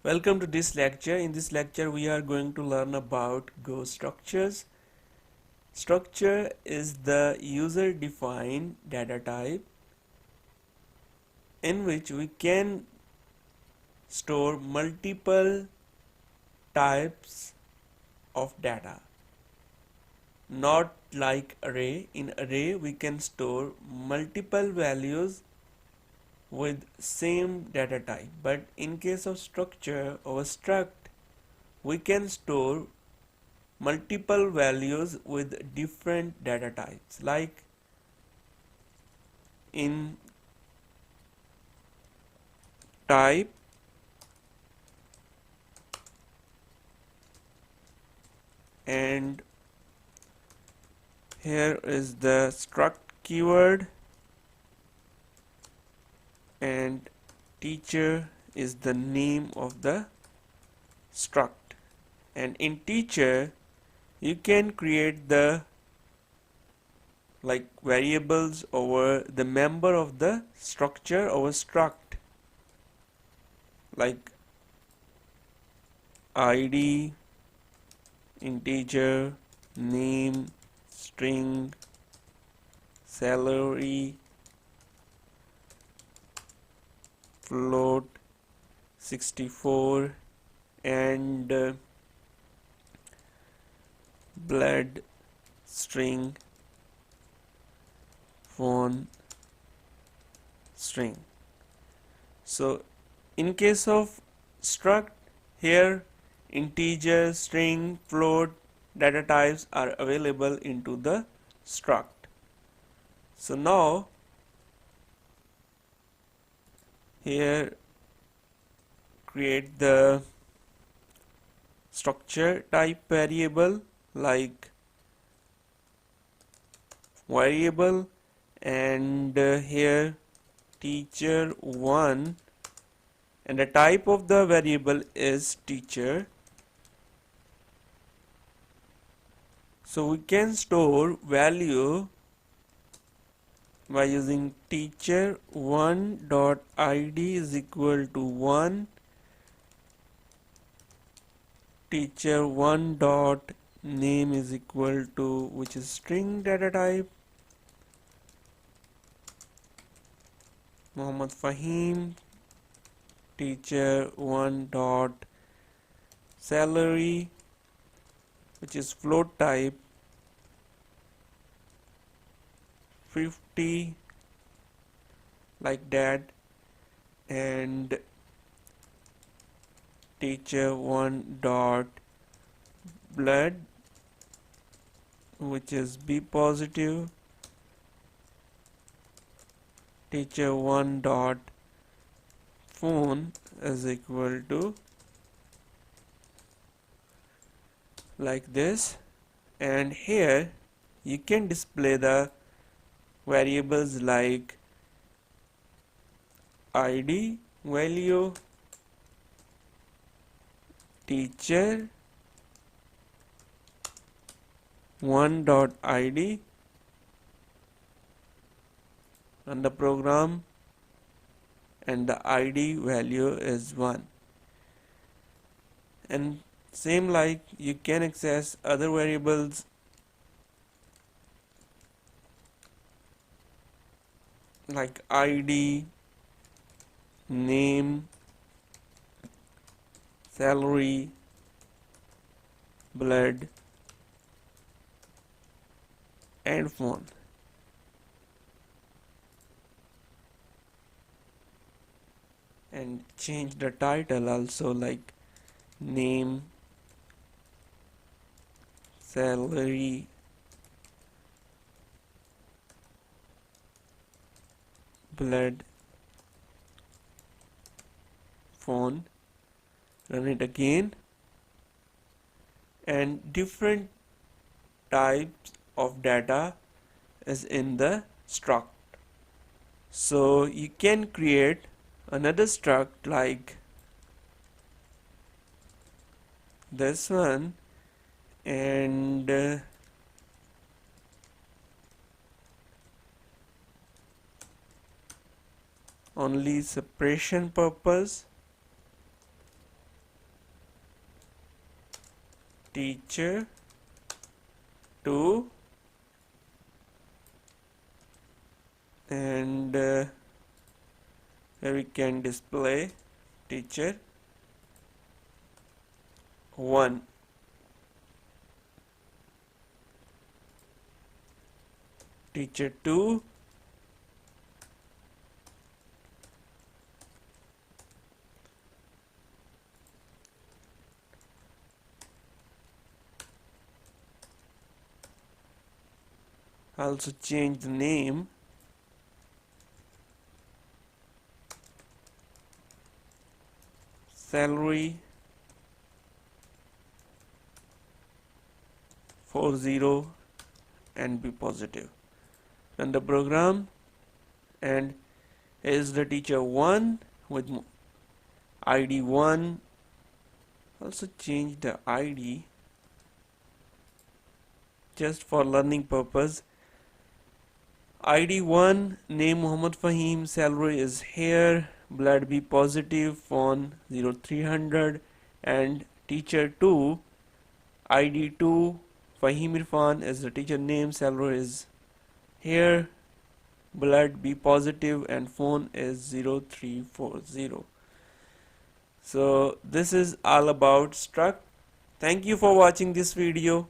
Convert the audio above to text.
Welcome to this lecture. In this lecture we are going to learn about Go structures. Structure is the user defined data type in which we can store multiple types of data. Not like array. In array we can store multiple values with same data type, but in case of structure or struct we can store multiple values with different data types. Like in type and here is the struct keyword and teacher is the name of the struct, and in teacher you can create the variables over the member of the structure over struct like id, integer, name, string, salary, float, 64 and blood, string, phone, string. So in case of struct, here integer, string, float data types are available into the struct. So now here create the structure type variable like variable, and here teacher 1, and the type of the variable is teacher. So we can store value by using teacher 1 dot id is equal to 1, teacher 1 dot name is equal to, which is string data type, Muhammad Fahim, teacher 1 dot salary, which is float type, 50, like that, and teacher 1 dot blood, which is B positive, teacher 1 dot phone is equal to like this, and here you can display the variables like id value, teacher 1 dot id, and the program and the id value is 1, and same like you can access other variables like id, name, salary, blood and phone. And change the title also like name, salary, blood, phone. Run it again, and different types of data is in the struct. So you can create another struct like this one, and only separation purpose teacher 2 and here we can display teacher 1. Teacher 2 also change the name salary 40 and be positive. Run the program and is the teacher 1 with ID 1. Also change the ID just for learning purpose. ID 1, name Muhammad Fahim, salary is here, blood be positive, phone 0300, and teacher 2, ID 2, Fahim Irfan is the teacher name, salary is here, blood be positive, and phone is 0340. So this is all about Struct. Thank you for watching this video.